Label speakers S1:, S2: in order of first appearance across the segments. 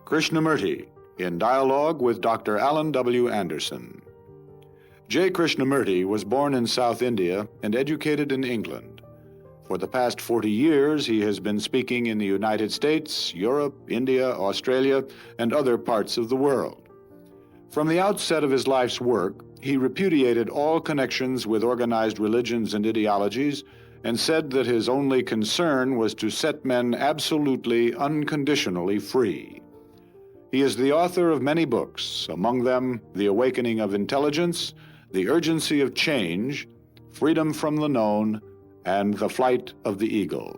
S1: Krishnamurti, in dialogue with Dr. Alan W. Anderson. J. Krishnamurti was born in South India and educated in England. For the past 40 years, he has been speaking in the United States, Europe, India, Australia, and other parts of the world. From the outset of his life's work, he repudiated all connections with organized religions and ideologies and said that his only concern was to set men absolutely, unconditionally free. He is the author of many books, among them The Awakening of Intelligence, The Urgency of Change, Freedom from the Known, and The Flight of the Eagle.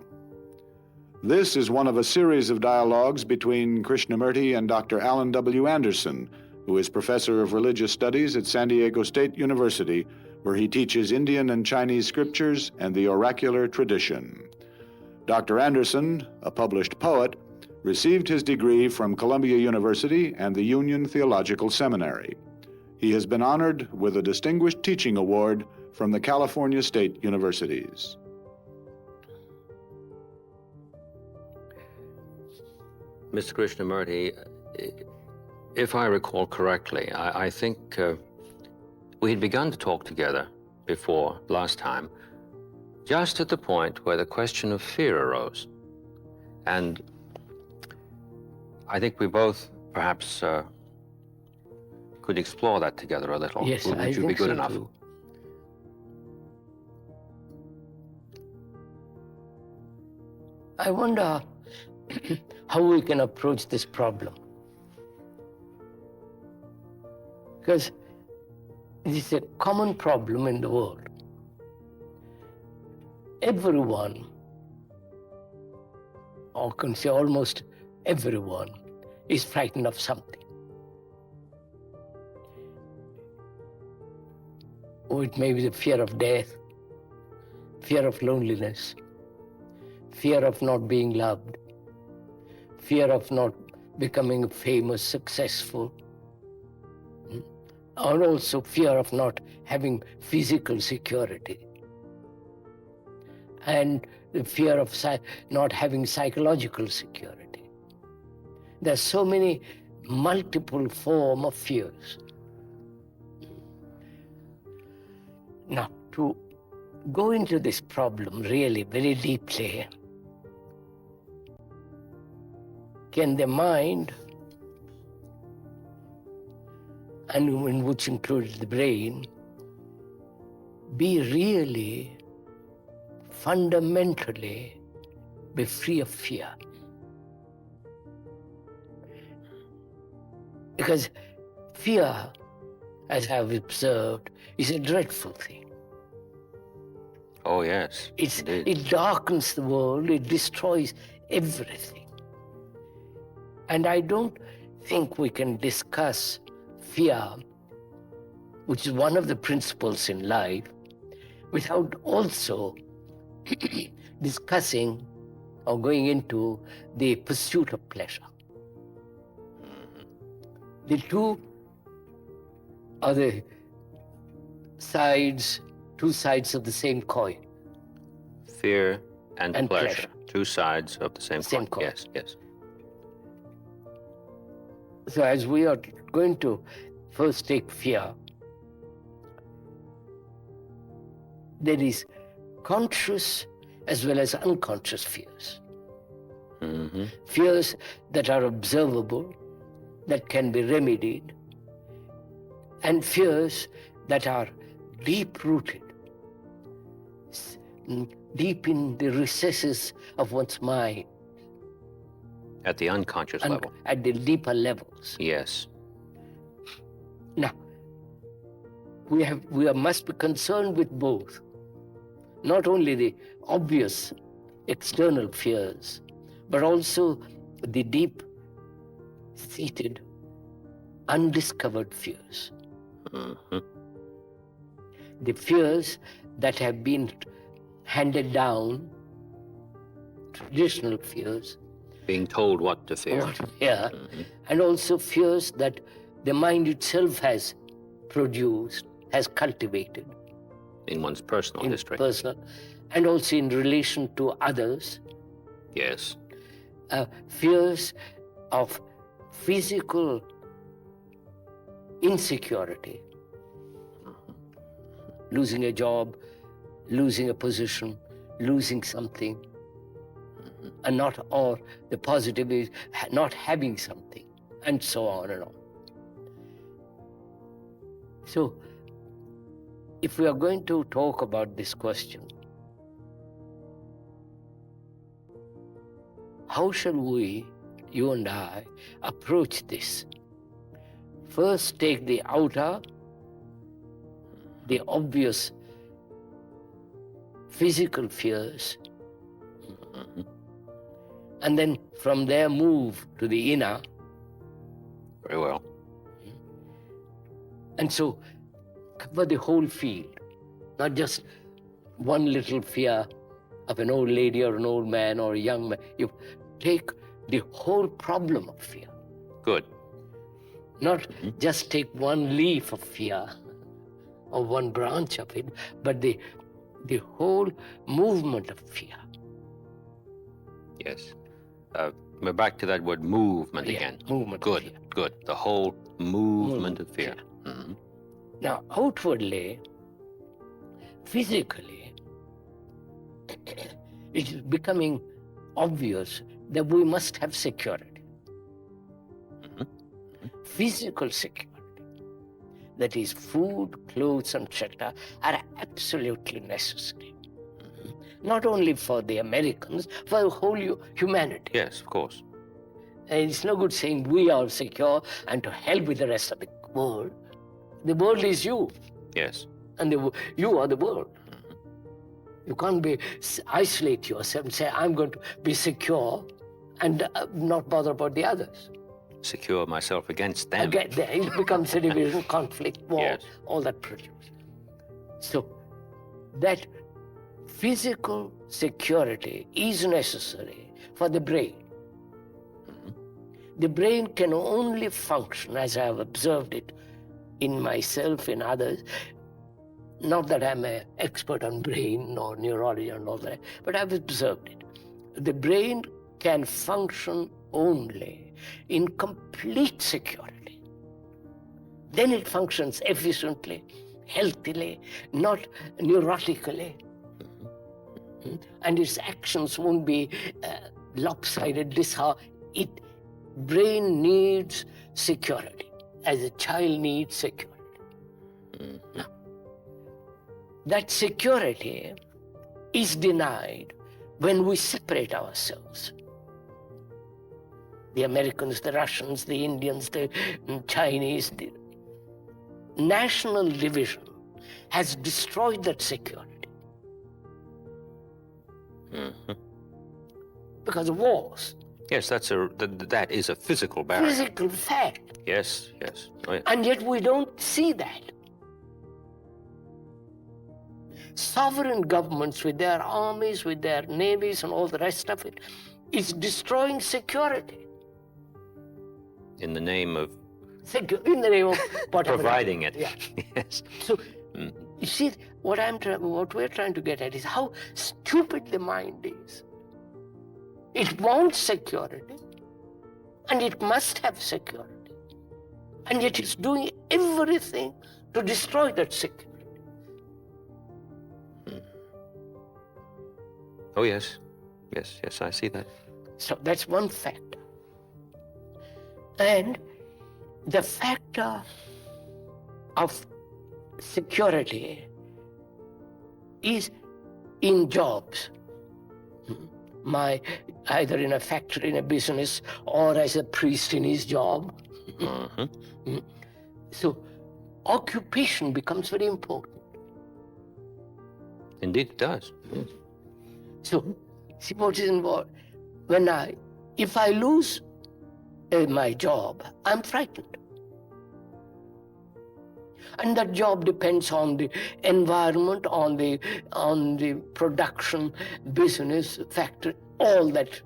S1: This is one of a series of dialogues between Krishnamurti and Dr. Alan W. Anderson, who is professor of religious studies at San Diego State University, where he teaches Indian and Chinese scriptures and the oracular tradition. Dr. Anderson, a published poet, received his degree from Columbia University and the Union Theological Seminary. He has been honored with a Distinguished Teaching Award from the California State Universities.
S2: Mr. Krishnamurti, if I recall correctly, I think we had begun to talk together before last time, just at the point where the question of fear arose. And I think we both perhaps could explore that together a little.
S3: Yes,
S2: Would you be good enough?
S3: Too. I wonder how we can approach this problem. Because it is a common problem in the world. Everyone, or can say almost everyone, is frightened of something. Or it may be the fear of death, fear of loneliness, fear of not being loved, fear of not becoming famous, successful, and also fear of not having physical security, and the fear of not having psychological security. There are so many multiple forms of fears. Now, to go into this problem really very deeply, can the mind, and in which includes the brain, be really fundamentally be free of fear? Because fear, as I've observed, is a dreadful thing.
S2: Oh, yes.
S3: It darkens the world, it destroys everything. And I don't think we can discuss fear, which is one of the principles in life, without also discussing or going into the pursuit of pleasure. The two are the two sides of the same coin.
S2: Fear and pleasure. Two sides of the same coin.
S3: Coin.
S2: Yes.
S3: So as we are going to first take fear, there is conscious as well as unconscious fears.
S2: Mm-hmm.
S3: Fears that are observable, that can be remedied, and fears that are deep-rooted, deep in the recesses of one's mind.
S2: At the unconscious level.
S3: At the deeper levels.
S2: Yes.
S3: Now, we must be concerned with both. Not only the obvious external fears, but also the deep-seated, undiscovered fears.
S2: Mm-hmm.
S3: The fears that have been handed down, traditional fears.
S2: Being told what to fear.
S3: Mm-hmm. And also fears that the mind itself has produced, has cultivated.
S2: In one's personal history.
S3: Personal, and also in relation to others.
S2: Yes.
S3: Fears of physical insecurity, losing a job, losing a position, losing something, and not, or the positive is not having something, and so on and on. So, if we are going to talk about this question, how shall we, you and I, approach this? First, take the outer, the obvious physical fears, and then from there move to the inner.
S2: Very well.
S3: And so cover the whole field, not just one little fear of an old lady or an old man or a young man. You take the whole problem of fear.
S2: Good.
S3: Not just take one leaf of fear or one branch of it, but the whole movement of fear.
S2: Yes. We're back to that word movement again.
S3: Movement
S2: Good,
S3: of fear.
S2: good. The whole movement of fear.
S3: Now, outwardly, physically, it's becoming obvious that we must have security. Physical security, that is food, clothes, and shelter, are absolutely necessary. Not only for the Americans, for the whole humanity.
S2: Yes, of course.
S3: And it's no good saying we are secure and to hell with the rest of the world. The world is you,
S2: Yes.
S3: and you are the world. You can't isolate yourself and say, I'm going to be secure and not bother about the others.
S2: Secure myself against them.
S3: Again, it becomes a division, conflict, war,
S2: Yes.
S3: all that produces. So that physical security is necessary for the brain. The brain can only function, as I have observed it in myself, in others. Not that I'm an expert on brain or neurology and all that, but I've observed it. The brain can function only in complete security. Then it functions efficiently, healthily, not neurotically. And its actions won't be lopsided. Brain needs security, as a child needs security. Now, that security is denied when we separate ourselves. The Americans, the Russians, the Indians, the Chinese, the national division has destroyed that security. Because of wars.
S2: Yes, that is a physical barrier.
S3: Physical fact.
S2: Yes, yes. Oh, yeah.
S3: And yet we don't see that. Sovereign governments with their armies, with their navies and all the rest of it, is destroying security.
S2: In the name of
S3: In the name of whatever.
S2: providing it.
S3: Yeah.
S2: Yes.
S3: So, you see, what we're trying to get at is how stupid the mind is. It wants security, and it must have security. And yet it's doing everything to destroy that security.
S2: Oh, yes. Yes, yes, I see that.
S3: So that's one factor. And the factor of security is in jobs. Either in a factory, in a business, or as a priest in his job. So occupation becomes very important.
S2: Indeed, it does. Yes.
S3: So, see what is involved. If I lose my job, I'm frightened. And that job depends on the environment, on the production, business, factory, all that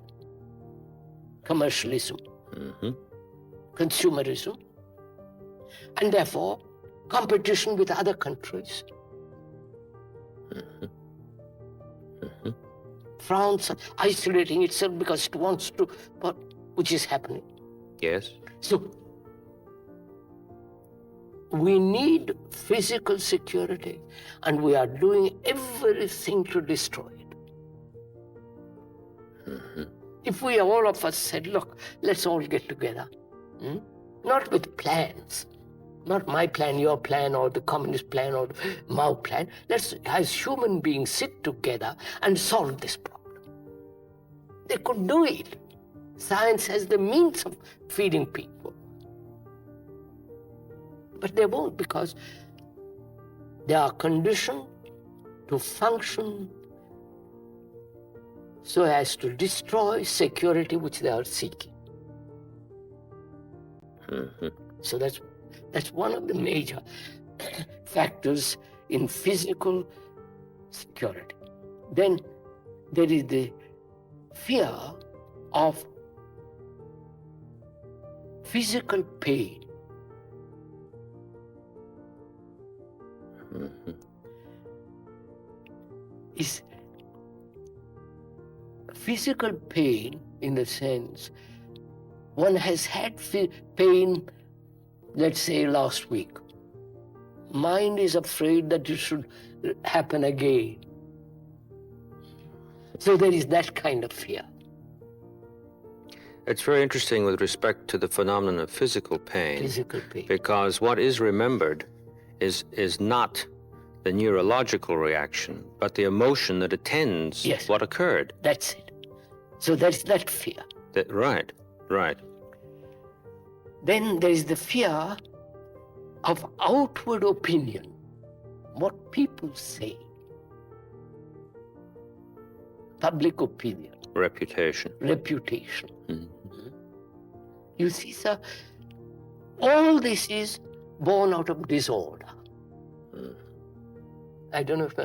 S3: commercialism, consumerism, and therefore competition with other countries. France isolating itself because it wants to, which is happening.
S2: Yes.
S3: So, we need physical security, and we are doing everything to destroy it. If we all of us said, look, let's all get together, not with plans, not my plan, your plan, or the communist plan, or the Mao plan. Let's, as human beings, sit together and solve this problem. They could do it. Science has the means of feeding people. But they won't, because they are conditioned to function so as to destroy security which they are seeking. So that's one of the major factors in physical security. Then there is the fear of physical pain. Is physical pain in the sense one has had pain, let's say last week. Mind is afraid that it should happen again. So there is that kind of fear.
S2: It's very interesting with respect to the phenomenon of physical pain.
S3: Physical pain.
S2: Because what is remembered is not the neurological reaction, but the emotion that attends what occurred.
S3: That's it. So that's that fear.
S2: Right.
S3: Then there is the fear of outward opinion, what people say, public opinion.
S2: Reputation.
S3: You see, sir, all this is born out of disorder. I don't know if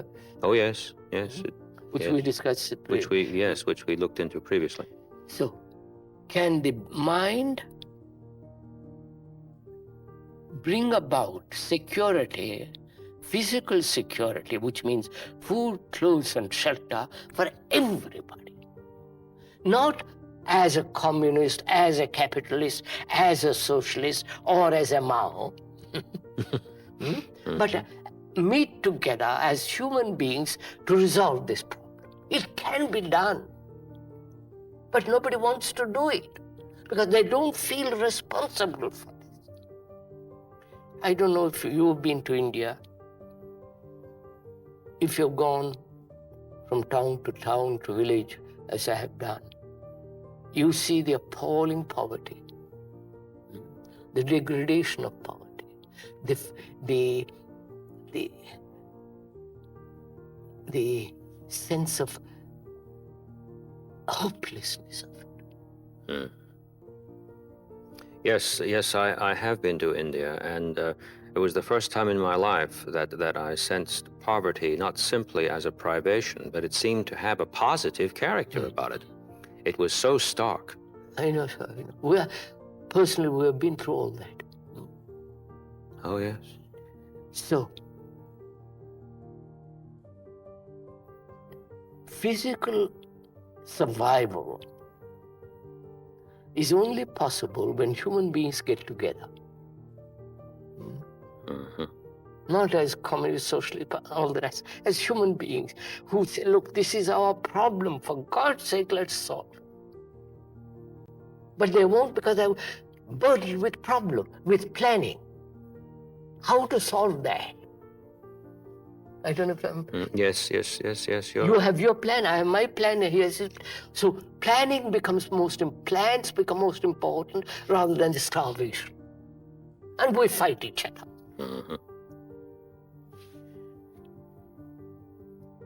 S2: Oh, yes.
S3: which we discussed
S2: which we looked into previously.
S3: So, can the mind bring about security, physical security, which means food, clothes, and shelter for everybody? Not as a communist, as a capitalist, as a socialist, or as a Mao, but meet together as human beings to resolve this problem. It can be done, but nobody wants to do it because they don't feel responsible for this. I don't know if you've been to India, if you've gone from town to village, as I have done. You see the appalling poverty, the degradation of poverty, the sense of hopelessness of it.
S2: Yes, I have been to India, and it was the first time in my life that I sensed poverty not simply as a privation, but it seemed to have a positive character about it. It was so stark.
S3: I know, sir. We have been through all that.
S2: Oh, yes.
S3: So, physical survival is only possible when human beings get together. Not as communist, socialist, all the rest, as human beings who say, look, this is our problem, for God's sake, let's solve it. But they won't, because they're burdened with problem, with planning. How to solve that? I don't know if I'm...
S2: Yes.
S3: You have your plan, I have my plan, here's it. So plans become most important rather than the starvation. And we fight each other.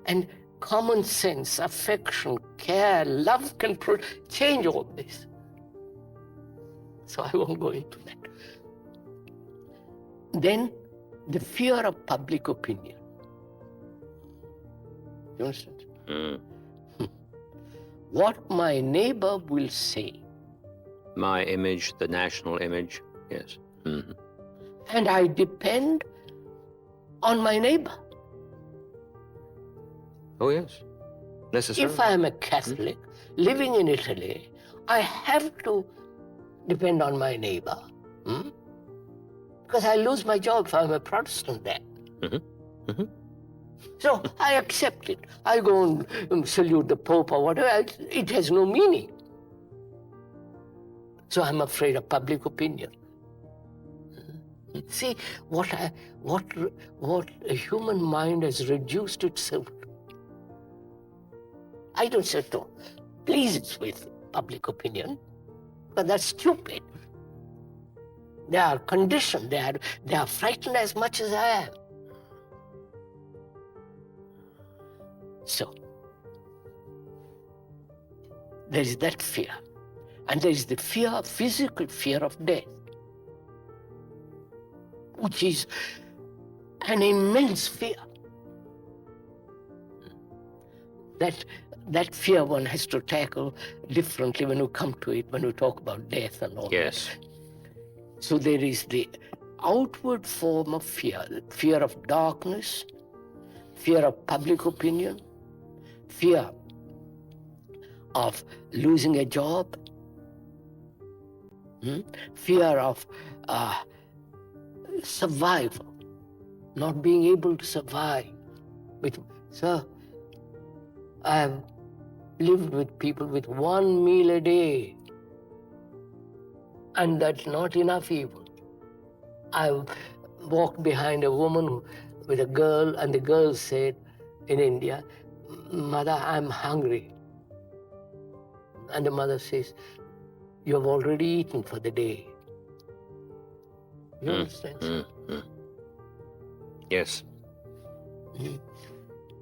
S3: And common sense, affection, care, love can change all this. So I won't go into that. Then the fear of public opinion. You understand? What my neighbor will say.
S2: My image, the national image, yes.
S3: And I depend on my neighbor.
S2: Oh, yes. Necessarily.
S3: If I am a Catholic living in Italy, I have to depend on my neighbor. Because I lose my job if I'm a Protestant then. So I accept it. I go and salute the Pope or whatever. It has no meaning. So I'm afraid of public opinion. See what a human mind has reduced itself to. I don't say to please it with public opinion, but that's stupid. They are conditioned. They are frightened as much as I am. So there is that fear, and there is the fear, physical fear of death, which is an immense fear. That fear one has to tackle differently when we come to it, when we talk about death and all
S2: Yes.
S3: that. So there is the outward form of fear, fear of darkness, fear of public opinion, fear of losing a job, fear of survival, not being able to survive. Sir, I have lived with people with one meal a day, and that's not enough even. I walked behind a woman with a girl, and the girl said in India, "Mother, I'm hungry." And the mother says, "You have already eaten for the day." You understand? sir?
S2: Yes.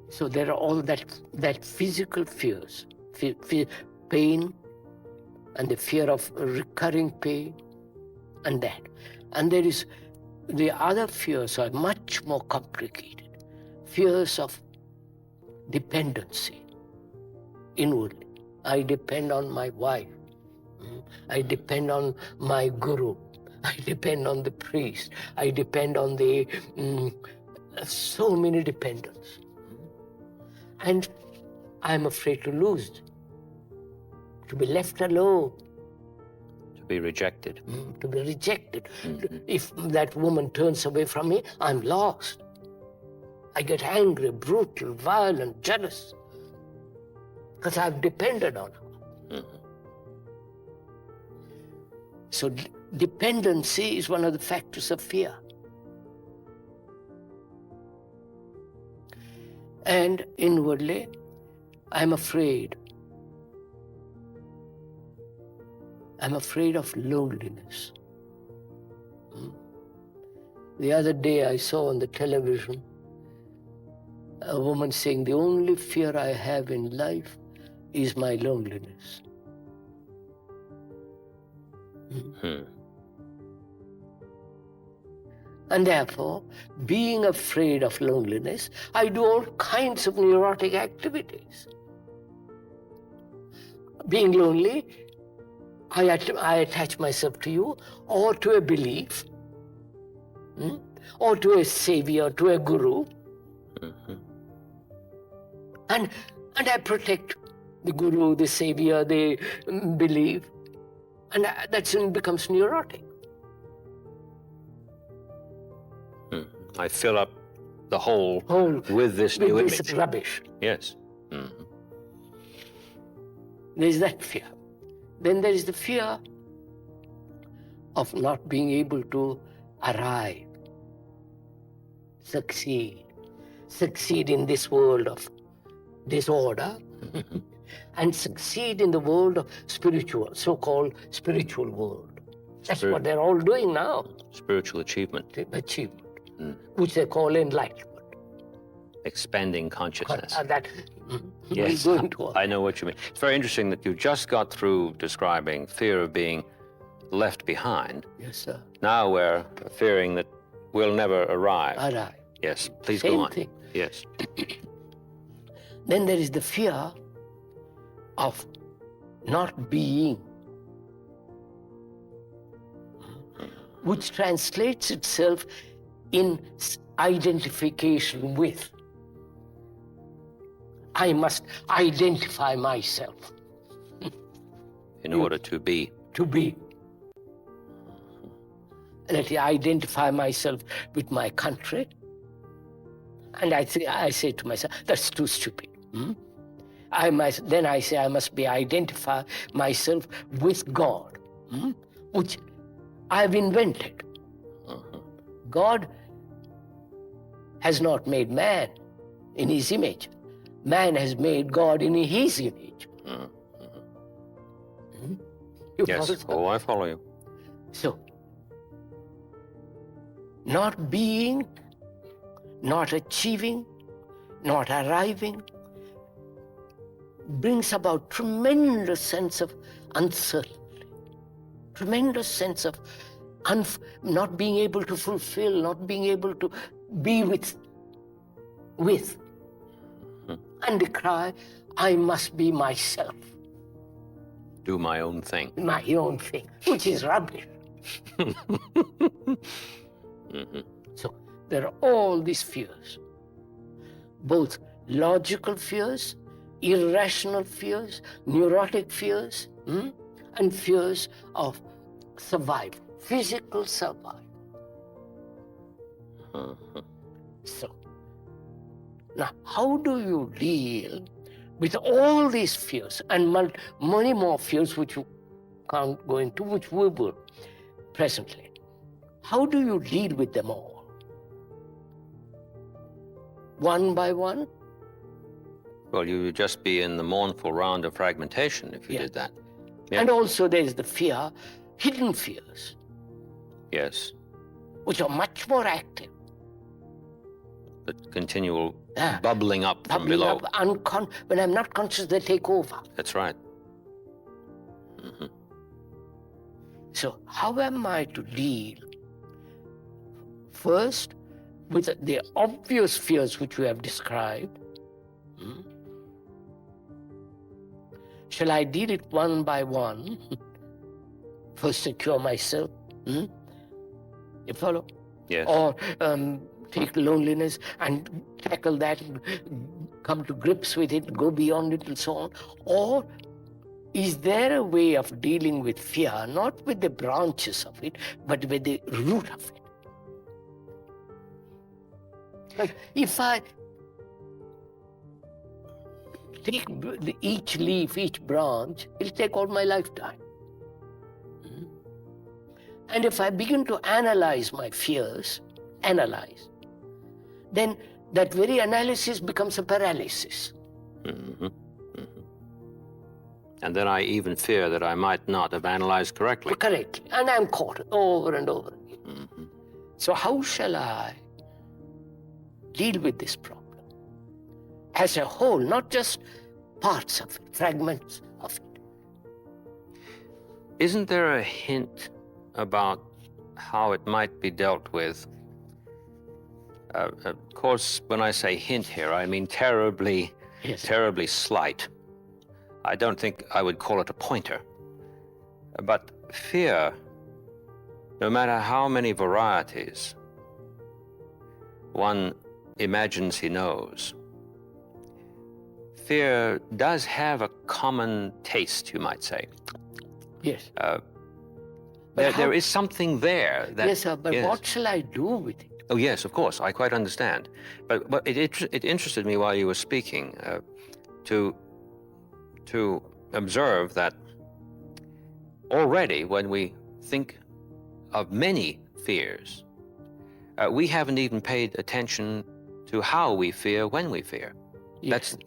S3: So there are all that physical fears, pain, and the fear of recurring pain, and that. And there is the other fears are much more complicated. Fears of dependency, inwardly. I depend on my wife. I depend on my guru. I depend on the priest. I depend on the so many dependents. And I'm afraid to lose, to be left alone,
S2: To be rejected.
S3: to be rejected. If that woman turns away from me, I'm lost. I get angry, brutal, violent, jealous, because I've depended on her. So dependency is one of the factors of fear. And inwardly, I'm afraid. I'm afraid of loneliness. The other day I saw on the television a woman saying, "The only fear I have in life is my loneliness." And therefore, being afraid of loneliness, I do all kinds of neurotic activities. Being lonely, I attach myself to you, or to a belief, or to a savior, to a guru, and I protect the guru, the savior, the belief, and that soon becomes neurotic.
S2: I fill up the hole with this new
S3: With this
S2: image.
S3: rubbish.
S2: Yes.
S3: There's that fear. Then there is the fear of not being able to arrive, succeed in this world of disorder, and succeed in the world of so-called spiritual world. That's what they're all doing now.
S2: Spiritual achievement.
S3: Which they call enlightenment.
S2: Expanding consciousness.
S3: Yes,
S2: I know what you mean. It's very interesting that you just got through describing fear of being left behind.
S3: Yes, sir.
S2: Now we're fearing that we'll never arrive. Yes, please go on.
S3: Same thing.
S2: Yes.
S3: Then there is the fear of not being, which translates itself in identification with. I must identify myself.
S2: In order to be.
S3: To be. let me identify myself with my country. And I say to myself, that's too stupid. Then I say I must identify myself with God, which I've invented. God has not made man in his image. Man has made God in his image. You
S2: Yes,
S3: follow?
S2: I follow you.
S3: So, not being, not achieving, not arriving brings about tremendous sense of uncertainty, tremendous sense of not being able to fulfill, not being able to be with. And the cry, I must be myself.
S2: Do my own thing.
S3: My own thing, which is rubbish. So there are all these fears, both logical fears, irrational fears, neurotic fears, and fears of survival, physical survival. So, now how do you deal with all these fears and many more fears which you can't go into, which we will presently? How do you deal with them all? One by one?
S2: Well, you would just be in the mournful round of fragmentation if you did that. Yeah.
S3: And also there's the fear, hidden fears,
S2: Yes,
S3: which are much more active.
S2: the continual bubbling up from below.
S3: When I'm not conscious, they take over.
S2: That's right.
S3: So how am I to deal first with the obvious fears which we have described? Shall I deal it one by one? First secure myself. You follow?
S2: Yes.
S3: Or take loneliness and tackle that, come to grips with it, go beyond it and so on? Or is there a way of dealing with fear, not with the branches of it, but with the root of it? But if I take each leaf, each branch, it'll take all my lifetime. And if I begin to analyze my fears, then that very analysis becomes a paralysis.
S2: And then I even fear that I might not have analyzed correctly.
S3: Correctly. And I'm caught over and over again. So how shall I deal with this problem? As a whole, not just parts of it, fragments of it.
S2: Isn't there a hint about how it might be dealt with? Of course, when I say hint here, I mean terribly slight. I don't think I would call it a pointer. But fear, no matter how many varieties one imagines he knows, fear does have a common taste, you might say.
S3: Yes.
S2: There is something there. That,
S3: yes, sir, but what shall I do with it?
S2: Oh, yes, of course, I quite understand. But it interested me while you were speaking to observe that already when we think of many fears, we haven't even paid attention to how we fear when we fear.
S3: Yes.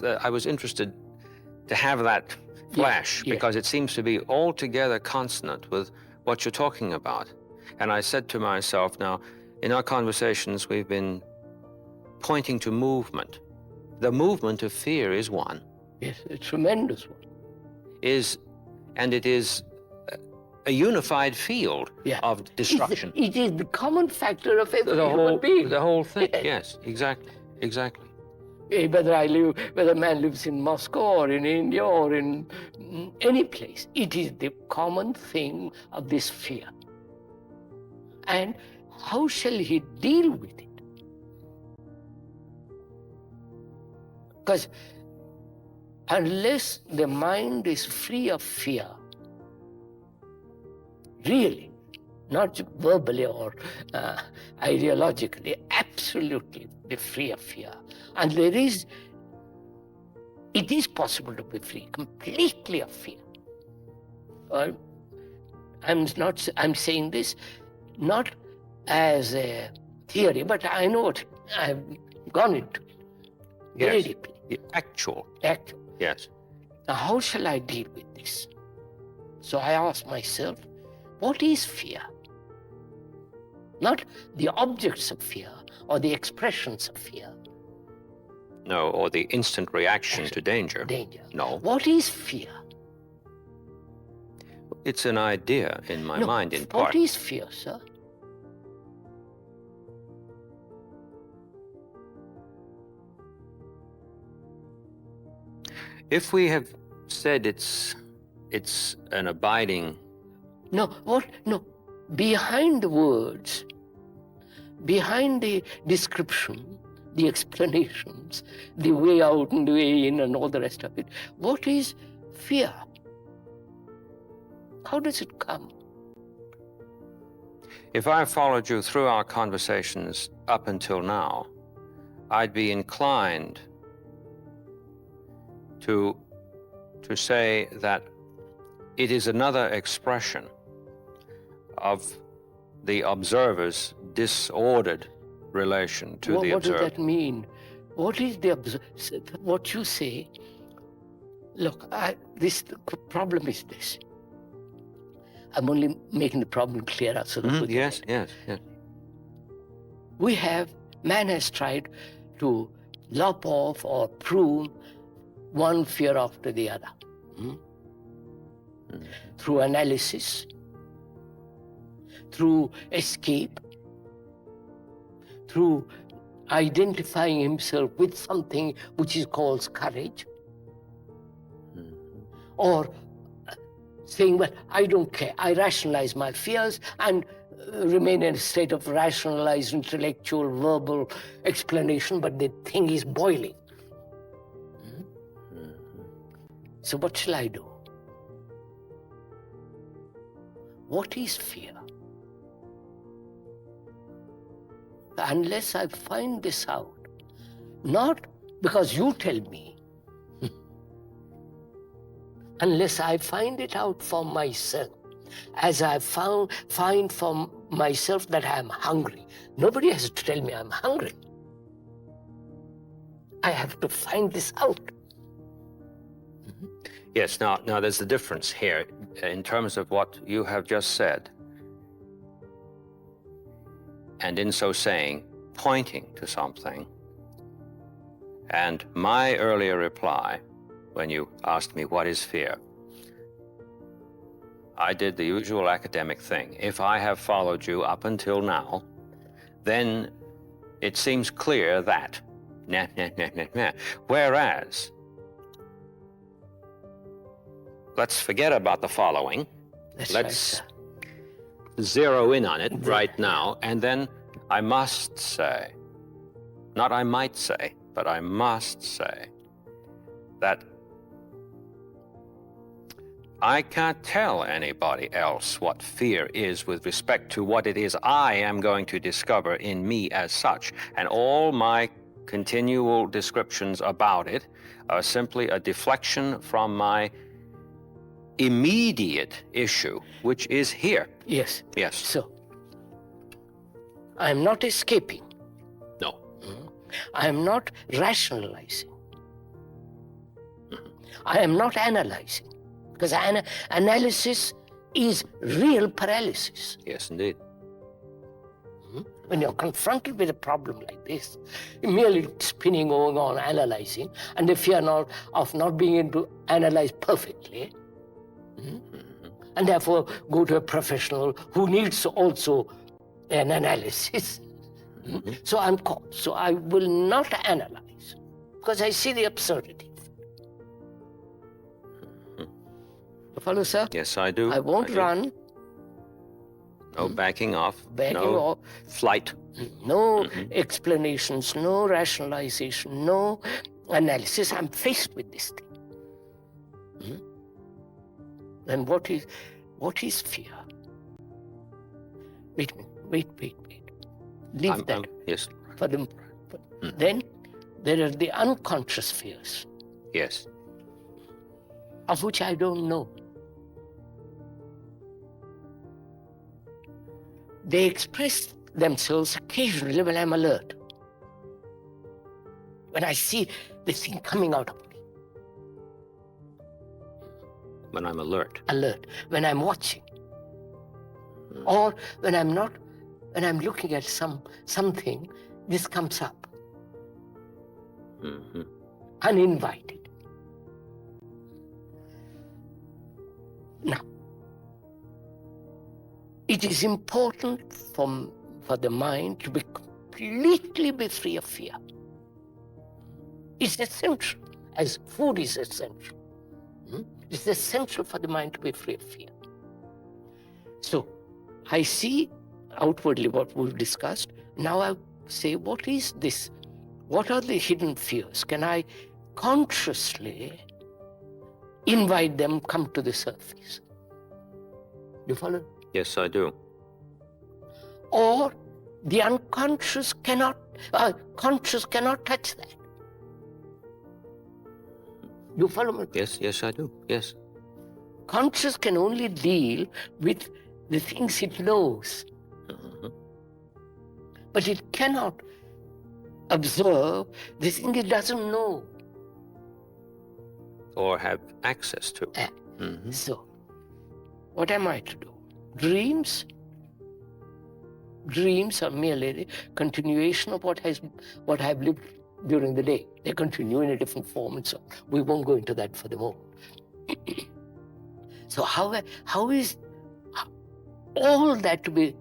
S2: I was interested to have that flash because it seems to be altogether consonant with what you're talking about. And I said to myself, now, in our conversations, we've been pointing to movement. The movement of fear is one.
S3: Yes, a tremendous one.
S2: And it is a unified field of destruction.
S3: It is the common factor of every human being.
S2: The whole thing, yes, exactly.
S3: Whether a man lives in Moscow or in India or in any place, it is the common thing of this fear. And how shall he deal with it? Because unless the mind is free of fear, really, not verbally or ideologically, absolutely be free of fear. And it is possible to be free completely of fear. I'm saying this not as a theory, but I know what I've gone into very
S2: Yes.
S3: deeply.
S2: Actual. Yes.
S3: Now, how shall I deal with this? So I ask myself, what is fear? Not the objects of fear or the expressions of fear.
S2: No, or the instant reaction to danger. No.
S3: What is fear?
S2: It's an idea in my mind, in part.
S3: What is fear, sir?
S2: If we have said it's an abiding...
S3: No, behind the words, behind the description, the explanations, the way out and the way in and all the rest of it, what is fear? How does it come?
S2: If I followed you through our conversations up until now, I'd be inclined to say that it is another expression of the observer's disordered relation to the observer.
S3: What does that mean? What is what you say? Look, the problem is this. I'm only making the problem clearer so that
S2: Yes.
S3: Man has tried to lop off or prune one fear after the other. Through analysis, through escape, through identifying himself with something which is called courage, or saying, well, I don't care, I rationalize my fears and remain in a state of rationalized, intellectual, verbal explanation, but the thing is boiling. So what shall I do? What is fear? Unless I find this out, not because you tell me, unless I find it out for myself, as I find for myself that I am hungry. Nobody has to tell me I'm hungry. I have to find this out.
S2: Yes, now there's a difference here in terms of what you have just said. And in so saying, pointing to something. And my earlier reply, when you asked me what is fear, I did the usual academic thing. If I have followed you up until now, then it seems clear that, whereas, let's forget about the following. Let's zero in on it right now, and then I must say, not I might say, but I must say that I can't tell anybody else what fear is with respect to what it is I am going to discover in me as such. And all my continual descriptions about it are simply a deflection from my immediate issue, which is here.
S3: Yes.
S2: Yes.
S3: So, I am not escaping.
S2: No.
S3: I am not rationalizing. I am not analyzing. Because analysis is real paralysis.
S2: Yes, indeed.
S3: When you're confronted with a problem like this, you're merely spinning, going on, analyzing, and if you're of not being able to analyze perfectly, and therefore go to a professional who needs also an analysis. So I'm caught. So I will not analyze because I see the absurdity. You follow, sir?
S2: Yes, I do.
S3: I won't run.
S2: No backing off.
S3: Backing
S2: no
S3: off.
S2: Flight.
S3: No explanations, no rationalization, no analysis. I'm faced with this thing. And what is fear? Wait. Leave that
S2: yes.
S3: for them. Then there are the unconscious fears,
S2: Yes.
S3: of which I don't know. They express themselves occasionally when I'm alert. When I see the thing coming out of me.
S2: When I'm alert.
S3: Alert. When I'm watching. Or when I'm not, when I'm looking at something, this comes up.
S2: Mm-hmm.
S3: Uninvited. Now, it is important for the mind to be completely free of fear. It's essential, as food is essential. It's essential for the mind to be free of fear. So, I see outwardly what we've discussed. Now I say, what is this? What are the hidden fears? Can I consciously invite them come to the surface? Do you follow?
S2: Yes, I do.
S3: Or the unconscious conscious cannot touch that. Do you follow me?
S2: Yes, I do. Yes.
S3: Conscious can only deal with the things it knows.
S2: Mm-hmm.
S3: But it cannot observe the thing it doesn't know.
S2: Or have access to.
S3: Mm-hmm. So, what am I to do? Dreams are merely the continuation of what I've lived during the day. They continue in a different form and so on. We won't go into that for the moment. So how is all that to be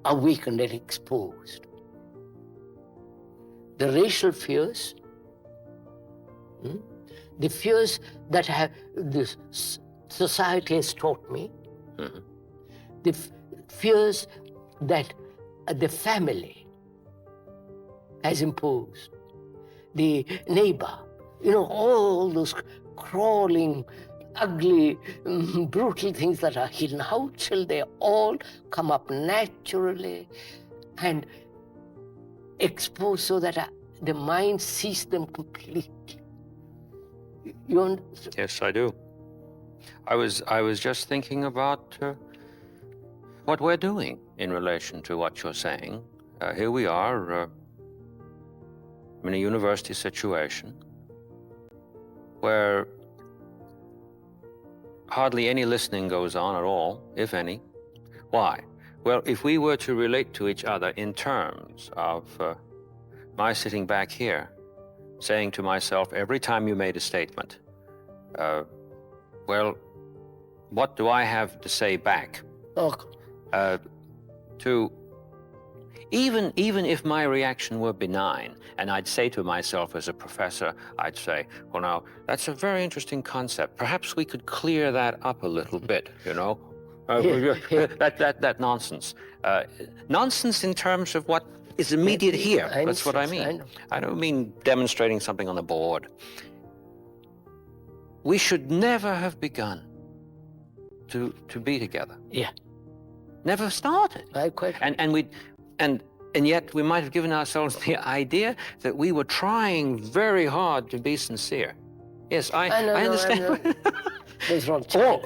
S3: awakened and exposed? The racial fears, the fears that this society has taught me, the fears that the family has imposed, the neighbor, all those crawling, ugly, brutal things that are hidden. How shall they all come up naturally and exposed so that the mind sees them completely? You understand?
S2: Yes, I do. I was just thinking about what we're doing in relation to what you're saying. Here we are in a university situation where hardly any listening goes on at all, if any. Why? Well, if we were to relate to each other in terms of my sitting back here, saying to myself every time you made a statement, well, what do I have to say back? To even if my reaction were benign, and I'd say to myself as a professor, I'd say, well, now, that's a very interesting concept. Perhaps we could clear that up a little bit, that nonsense. Nonsense in terms of what is immediate here. That's what I mean. I don't mean demonstrating something on the board. We should never have begun to be together.
S3: Yeah.
S2: Never started. And yet we might have given ourselves the idea that we were trying very hard to be sincere. Yes, I understand.
S3: There's wrong.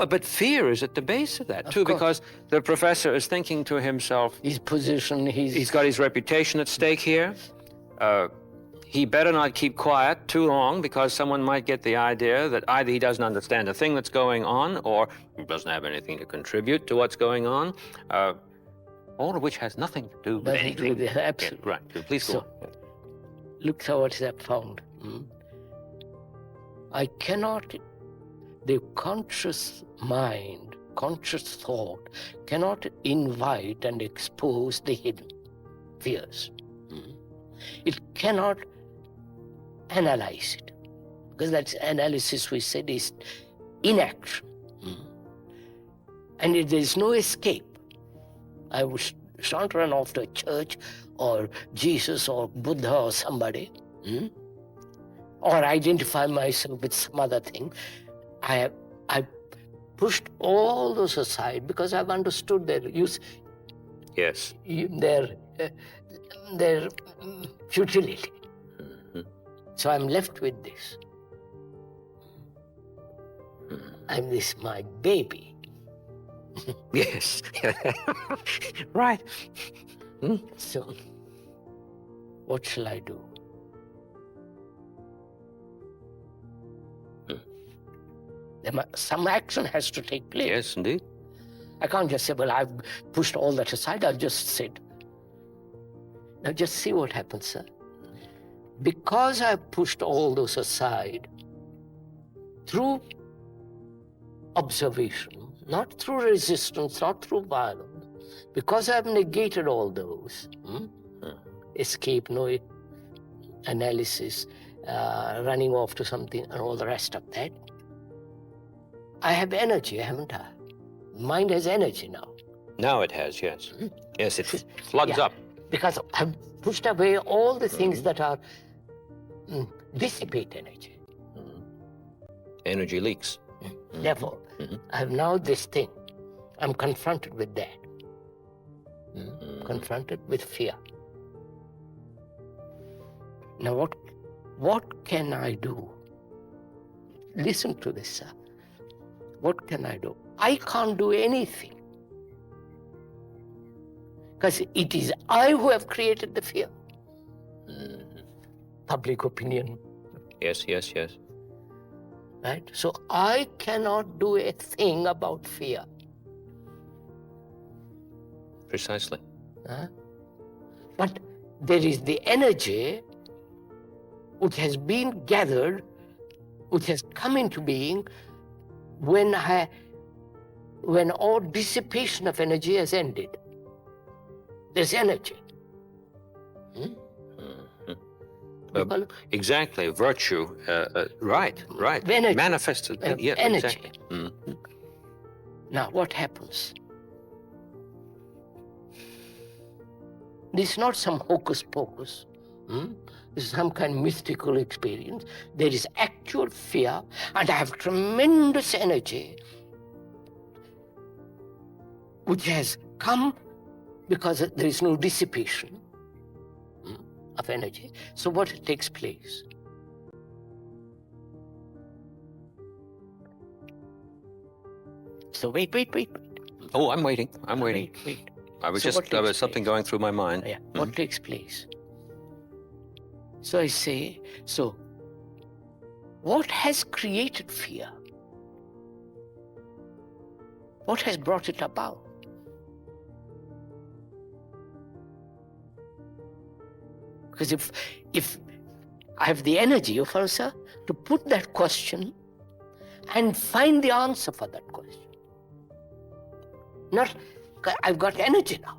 S2: But fear is at the base of that too, because the professor is thinking to himself,
S3: his position,
S2: he's got his reputation at stake here. He better not keep quiet too long, because someone might get the idea that either he doesn't understand the thing that's going on, or he doesn't have anything to contribute to what's going on. All of which has nothing to do with anything.
S3: Absolutely.
S2: Yeah, right. Please go on.
S3: Look how what I've found. The conscious mind, conscious thought, cannot invite and expose the hidden fears. It cannot analyze it, because that analysis, we said, is inaction. And there is no escape. I shan't run off to a church or Jesus or Buddha or somebody, or identify myself with some other thing. I pushed all those aside because I've understood their use.
S2: Yes.
S3: their futility. So I'm left with this. I'm this my baby.
S2: Yes. Right.
S3: So what shall I do? Some action has to take place.
S2: Yes, indeed.
S3: I can't just say, well, I've pushed all that aside, I've just said. Now just see what happens, sir. Because I've pushed all those aside, through observation, not through resistance, not through violence, because I've negated all those, escape, no analysis, running off to something and all the rest of that, I have energy, haven't I? Mind has energy now.
S2: Now it has, yes. Yes, it floods up.
S3: Because I've pushed away all the things that are dissipate energy.
S2: Energy leaks.
S3: Therefore, I have now this thing. I'm confronted with that. Confronted with fear. Now what can I do? Listen to this, sir. What can I do? I can't do anything. Because it is I who have created the fear. Public opinion.
S2: Yes, yes, yes.
S3: Right? So I cannot do a thing about fear.
S2: Precisely.
S3: But there is the energy which has been gathered, which has come into being when all dissipation of energy has ended. There's energy.
S2: Exactly, virtue. Right.
S3: Energy.
S2: Manifested. Yeah,
S3: energy.
S2: Exactly.
S3: Now, what happens? This is not some hocus pocus. This is some kind of mystical experience. There is actual fear, and I have tremendous energy which has come because there is no dissipation of energy. So what takes place? So wait.
S2: Oh, I'm waiting.
S3: Wait.
S2: There was something going through my mind.
S3: Yeah. What takes place? So I say, what has created fear? What has brought it about? Because if I have the energy, you follow, sir, to put that question and find the answer for that question. Not, I've got energy now.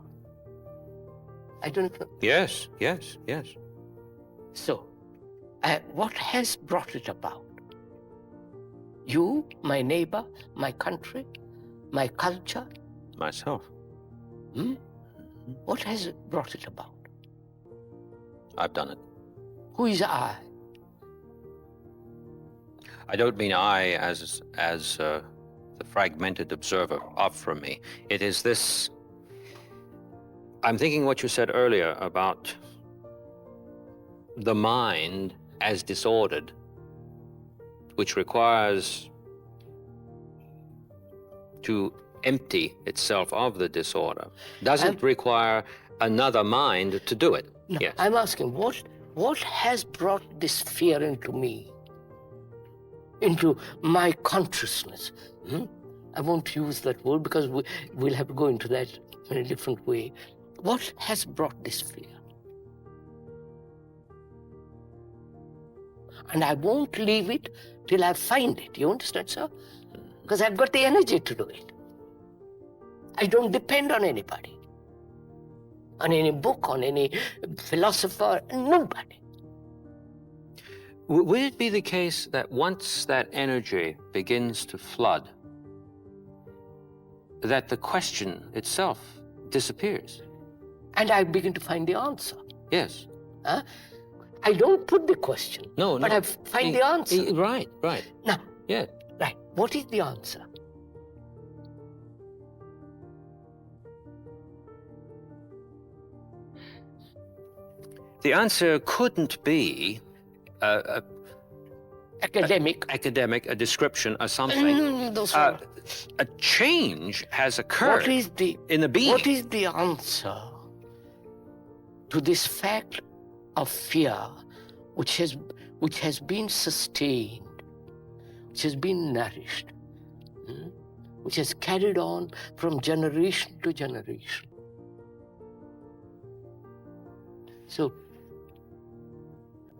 S3: I don't know.
S2: Yes.
S3: So, what has brought it about? You, my neighbor, my country, my culture?
S2: Myself.
S3: What has brought it about?
S2: I've done it.
S3: Who is I?
S2: I don't mean I as the fragmented observer off from me. It is this. I'm thinking what you said earlier about the mind as disordered, which requires to empty itself of the disorder, doesn't require another mind to do it.
S3: No,
S2: yes.
S3: I'm asking, what has brought this fear into me, into my consciousness? I won't use that word because we'll have to go into that in a different way. What has brought this fear? And I won't leave it till I find it. You understand, sir? Because I've got the energy to do it. I don't depend on anybody, on any book, on any philosopher, nobody.
S2: Would it be the case that once that energy begins to flood, that the question itself disappears?
S3: And I begin to find the answer.
S2: Yes.
S3: I don't put the question, but I find the answer.
S2: Right.
S3: Now,
S2: yeah.
S3: Right, what is the answer?
S2: The answer couldn't be
S3: Academic.
S2: a description or something.
S3: Those are-
S2: A change has occurred
S3: What is
S2: in the being.
S3: What is the answer to this fact of fear, which has been sustained, which has been nourished, which has carried on from generation to generation? So,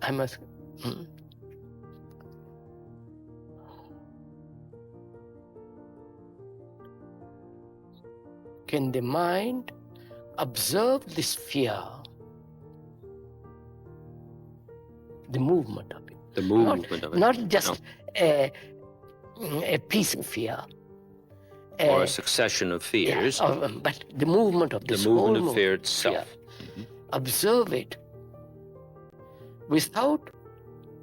S3: I must. Can the mind observe this fear, the movement of it?
S2: The movement of it.
S3: Not just a piece of fear.
S2: Or a succession of fears.
S3: Yeah, but the movement of this
S2: The movement
S3: whole
S2: of fear itself.
S3: Observe it without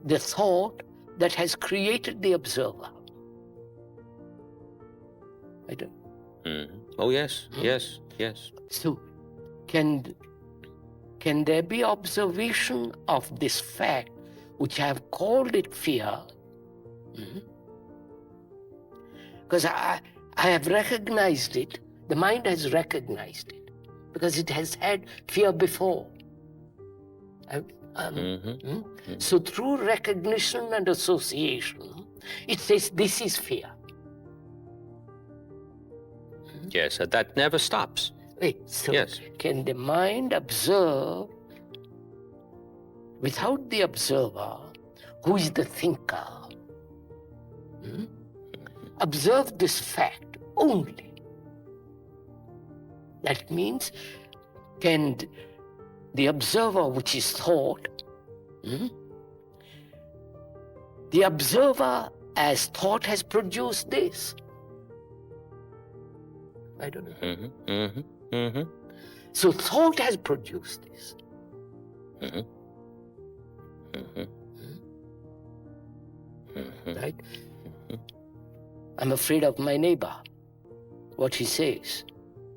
S3: the thought that has created the observer. I don't.
S2: Oh, yes, yes, yes.
S3: So, can there be observation of this fact, which I have called it fear? Because I have recognized it, the mind has recognized it, because it has had fear before. So through recognition and association, it says this is fear.
S2: Yes, that never stops.
S3: So
S2: Yes.
S3: can the mind observe without the observer, who is the thinker? Observe this fact only. That means, can the observer, which is thought, the observer as thought has produced this. I don't know. So thought has produced this. Right? I'm afraid of my neighbor, what he says,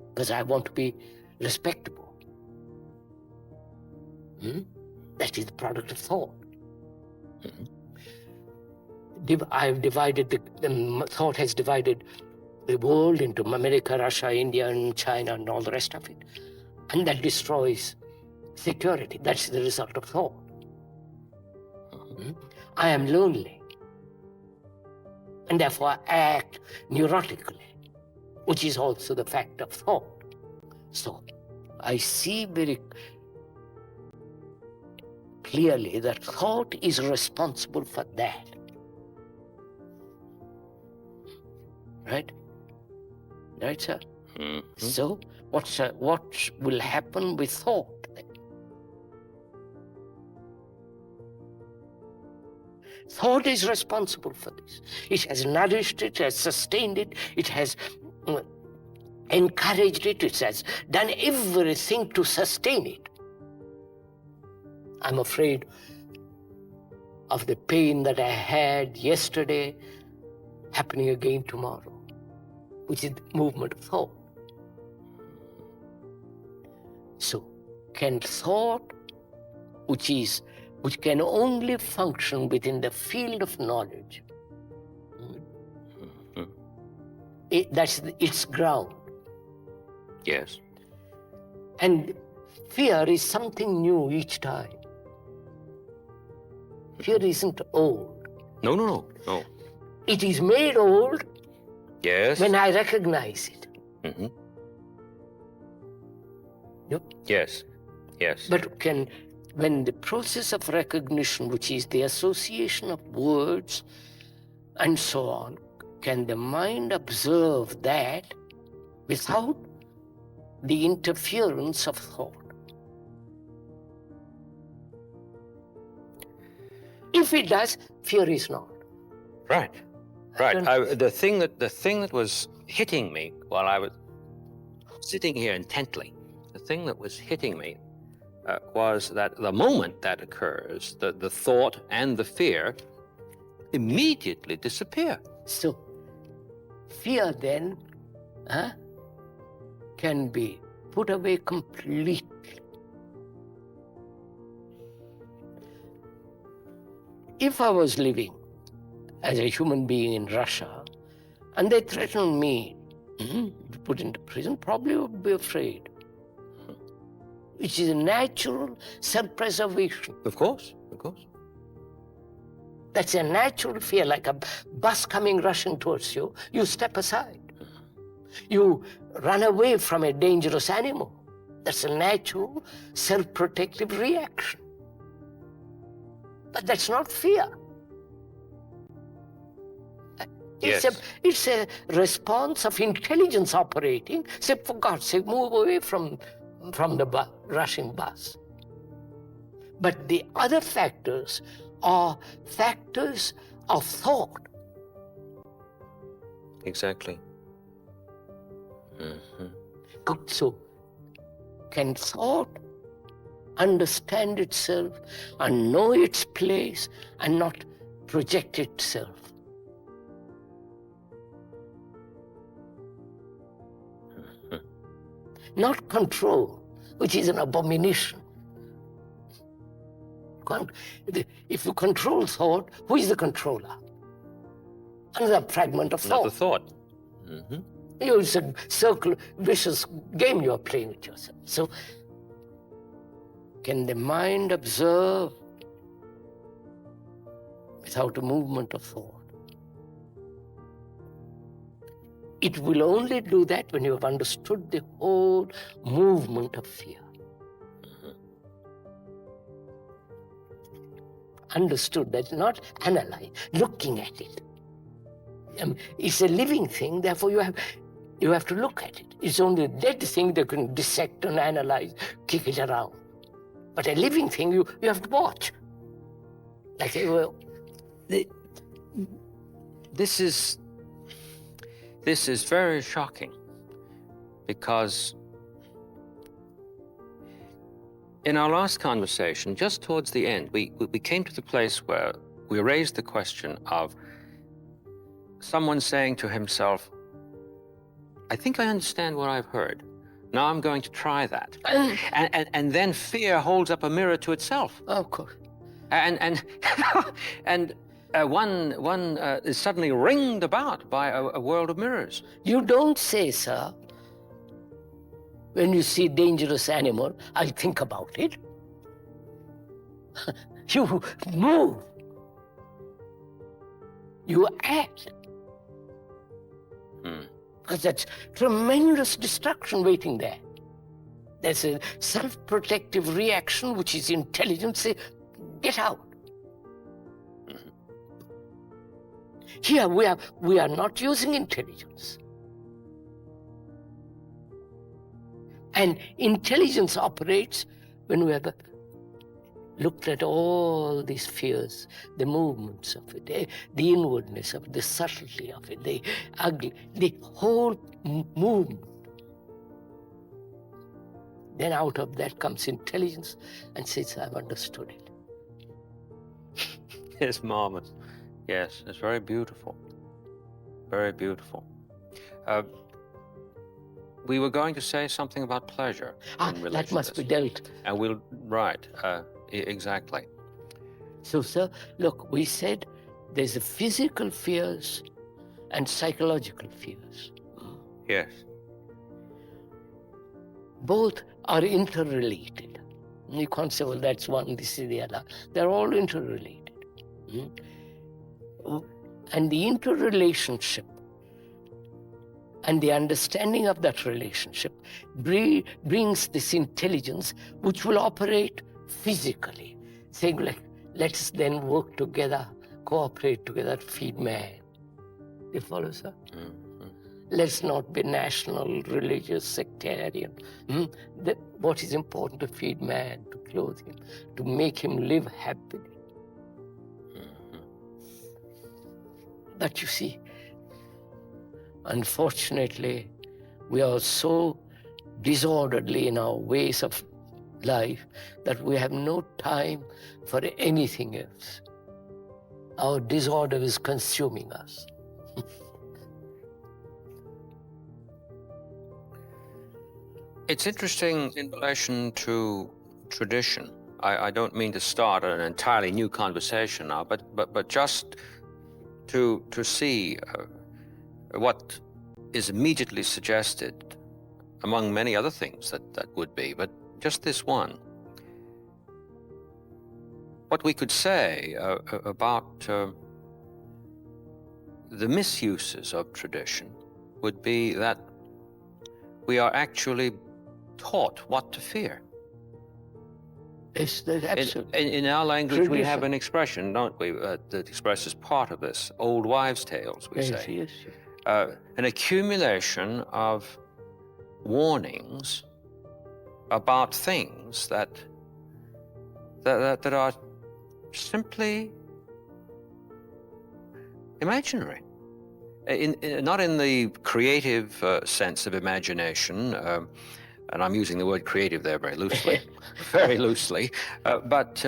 S3: because I want to be respectable. That is the product of thought. I've divided, the thought has divided the world into America, Russia, India, and China, and all the rest of it. And that destroys security. That's the result of thought. I am lonely. And therefore I act neurotically, which is also the fact of thought. So I see very clearly that thought is responsible for that. Right? Right, sir? So, what will happen with thought then? Thought is responsible for this. It has nourished it, has sustained it, it has encouraged it, it has done everything to sustain it. I'm afraid of the pain that I had yesterday happening again tomorrow, which is the movement of thought. So, can thought, which can only function within the field of knowledge, that's its ground.
S2: Yes.
S3: And fear is something new each time. Fear isn't old.
S2: No.
S3: It is made old
S2: Yes.
S3: when I recognize it. Yep.
S2: Yes.
S3: But when the process of recognition, which is the association of words and so on, can the mind observe that without the interference of thought? If it does, fear is not.
S2: Right. The thing that was hitting me while I was sitting here intently, the thing that was hitting me was that the moment that occurs, the thought and the fear immediately disappear.
S3: So, fear then can be put away completely. if I was living as a human being in Russia and they threatened me to put into prison, probably would be afraid. Which is a natural self-preservation.
S2: Of course, of course.
S3: That's a natural fear, like a bus coming rushing towards you. You step aside. You run away from a dangerous animal. That's a natural self-protective reaction. But that's not fear. It's a response of intelligence operating. Say, for God's sake, move away from the rushing bus. But the other factors are factors of thought.
S2: Exactly.
S3: So, can thought understand itself and know its place and not project itself? Not control, which is an abomination. If you control thought, who is the controller? Another fragment of thought.
S2: Another thought.
S3: It's a circle, vicious game you are playing with yourself. So, can the mind observe without a movement of thought? It will only do that when you have understood the whole movement of fear. Understood that, not analyze, looking at it. It's a living thing, therefore you have to look at it. It's only a dead thing that can dissect and analyze, kick it around. But a living thing, you have to watch. Like, well,
S2: This is very shocking, because in our last conversation, just towards the end, we came to the place where we raised the question of someone saying to himself, I think I understand what I've heard. Now I'm going to try that. And then fear holds up a mirror to itself.
S3: of course.
S2: And one is suddenly ringed about by a world of mirrors.
S3: You don't say, sir, when you see dangerous animal, I'll think about it. You move. You act. Because that's tremendous destruction waiting there. There's a self-protective reaction, which is intelligence. Say, get out. Here we are not using intelligence. And intelligence operates when we have looked at all these fears, the movements of it, the inwardness of it, the subtlety of it, the ugly, the whole movement. Then out of that comes intelligence and says, I've understood it.
S2: It's marvelous. Yes, it's very beautiful. Very beautiful. We were going to say something about pleasure.
S3: That must be dealt.
S2: And we'll, right, exactly.
S3: So, sir, look, we said there's the physical fears and psychological fears.
S2: Yes.
S3: Both are interrelated. You can't say, well, that's one, this is the other. They're all interrelated. And the interrelationship and the understanding of that relationship brings this intelligence which will operate physically. Saying, like, let's then work together, cooperate together to feed man. You follow, sir? Let's not be national, religious, sectarian. What is important to feed man, to clothe him, to make him live happily. But you see, unfortunately, we are so disorderly in our ways of life that we have no time for anything else. Our disorder is consuming us.
S2: It's interesting in relation to tradition. I don't mean to start an entirely new conversation now, but just to see what is immediately suggested among many other things that would be, but just this one. What we could say about the misuses of tradition would be that we are actually taught what to fear.
S3: It's the absolute.
S2: In our language, we have
S3: Tradition.
S2: an expression, don't we, that expresses part of this, old wives' tales, we
S3: Yes,
S2: say.
S3: yes.
S2: An accumulation of warnings about things that are simply imaginary. Not in the creative sense of imagination, and I'm using the word creative there very loosely, very loosely, but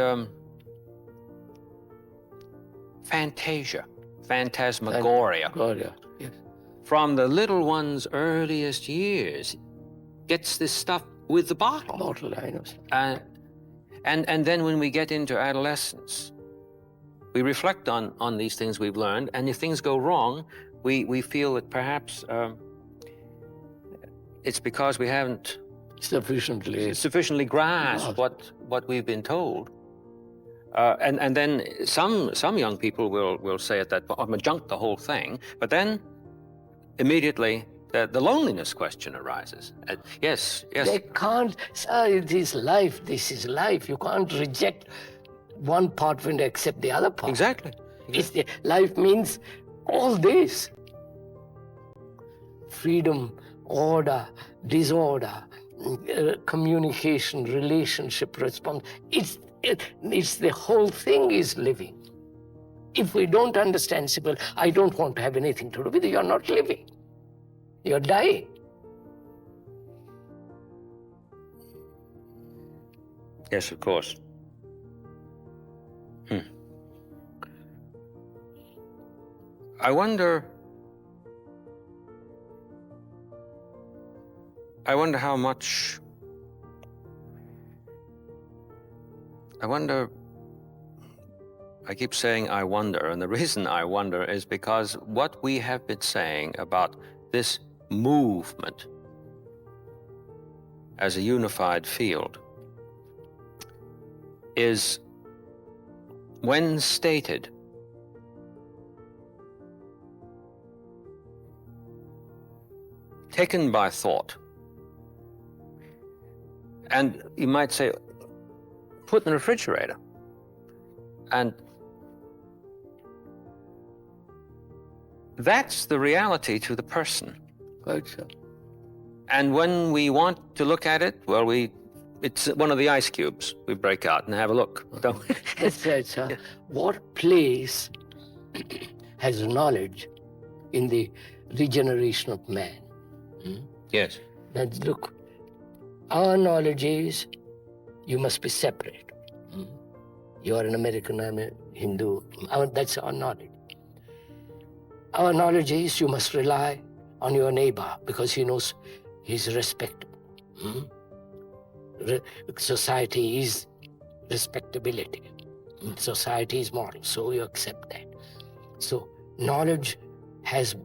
S2: fantasia, phantasmagoria.
S3: Yes.
S2: From the little one's earliest years, gets this stuff with the bottle.
S3: Bottle, I know.
S2: And then when we get into adolescence, we reflect on these things we've learned, and if things go wrong, we feel that perhaps it's because we haven't sufficiently grasped what we've been told. And then some young people will say at that point, I'm going to junk the whole thing, but then immediately the loneliness question arises. Yes.
S3: They can't, sir, it is life, this is life. You can't reject one part and accept the other part.
S2: Exactly.
S3: Life means all this. Freedom, order, disorder, communication, relationship, response. It's the whole thing is living. If we don't understand simple, I don't want to have anything to do with it, you're not living. You're dying.
S2: Yes, of course. I wonder how much. I keep saying I wonder, and the reason I wonder is because what we have been saying about this movement as a unified field is, when stated, taken by thought, and you might say, put in the refrigerator, and that's the reality to the person.
S3: Right, sir.
S2: And when we want to look at it, well, it's one of the ice cubes. We break out and have a look. Don't we?
S3: That's right, sir. Yeah. What place has knowledge in the regeneration of man?
S2: Yes.
S3: Now look, our knowledge is you must be separate. You are an American, I'm a Hindu. That's our knowledge. Our knowledge is you must rely on your neighbor because he knows he's respectable. Society is respectability. Society is moral, so you accept that. So knowledge has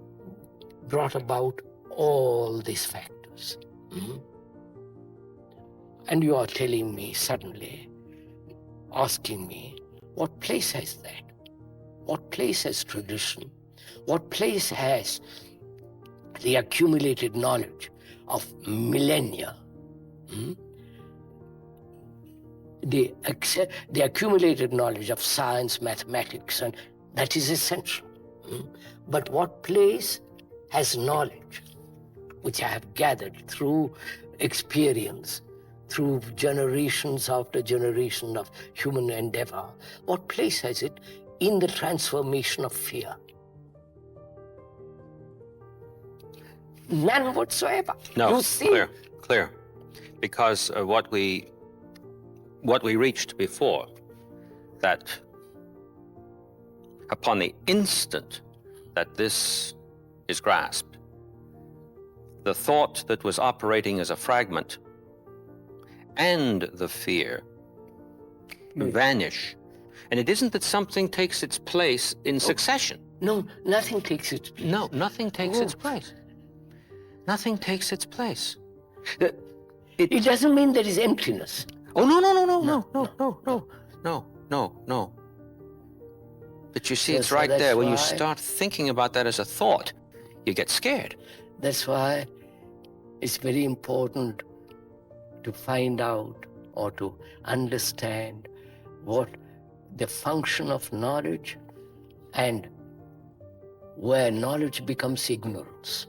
S3: brought about all these factors. And you are telling me suddenly, asking me, what place has that? What place has tradition? What place has the accumulated knowledge of millennia? The accumulated knowledge of science, mathematics, and that is essential. But what place has knowledge, which I have gathered through experience, through generations after generation of human endeavor, what place has it in the transformation of fear? None whatsoever.
S2: No,
S3: you see?
S2: Clear. Because what we reached before, that upon the instant that this is grasped, the thought that was operating as a fragment and the fear vanish. And it isn't that something takes its place in succession.
S3: No, nothing takes its place.
S2: No, nothing takes its place. Nothing takes its place.
S3: It doesn't mean there is emptiness.
S2: Oh, no. But you see, it's right there. When you start thinking about that as a thought, you get scared.
S3: That's why it's very important to find out or to understand what the function of knowledge and where knowledge becomes ignorance.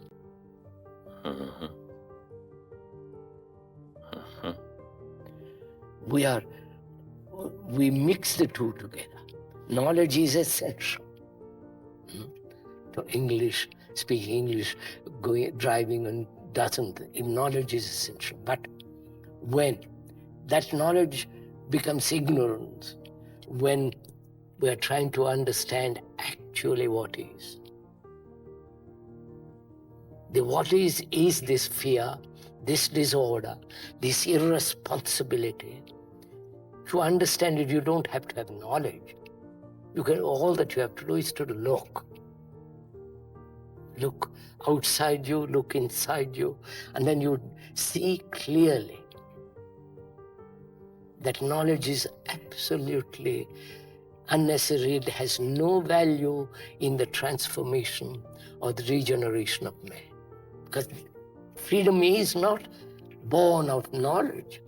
S3: We mix the two together. Knowledge is essential. To English, speaking English, driving and doesn't. Knowledge is essential. But when that knowledge becomes ignorance, when we are trying to understand actually what is. The what is this fear, this disorder, this irresponsibility. To understand it, you don't have to have knowledge. All that you have to do is to look. Look outside you, look inside you, and then you see clearly that knowledge is absolutely unnecessary. It has no value in the transformation or the regeneration of man. Because freedom is not born out of knowledge.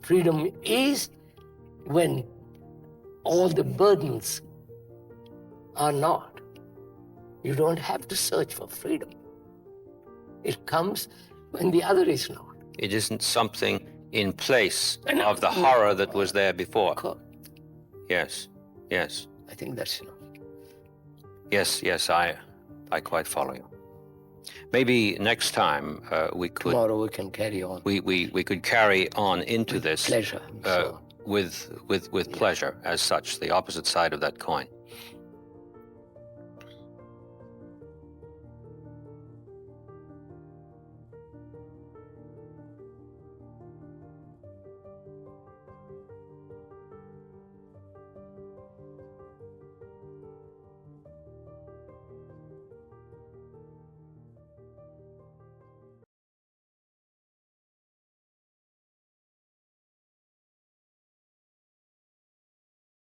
S3: Freedom is when all the burdens are not. You don't have to search for freedom. It comes when the other is not.
S2: It isn't something in place of the horror that was there before. Yes.
S3: I think that's enough.
S2: Yes, I quite follow you. Maybe next time we could...
S3: Tomorrow we can carry on.
S2: We could carry on into
S3: with
S2: this...
S3: pleasure.
S2: With pleasure, as such, the opposite side of that coin.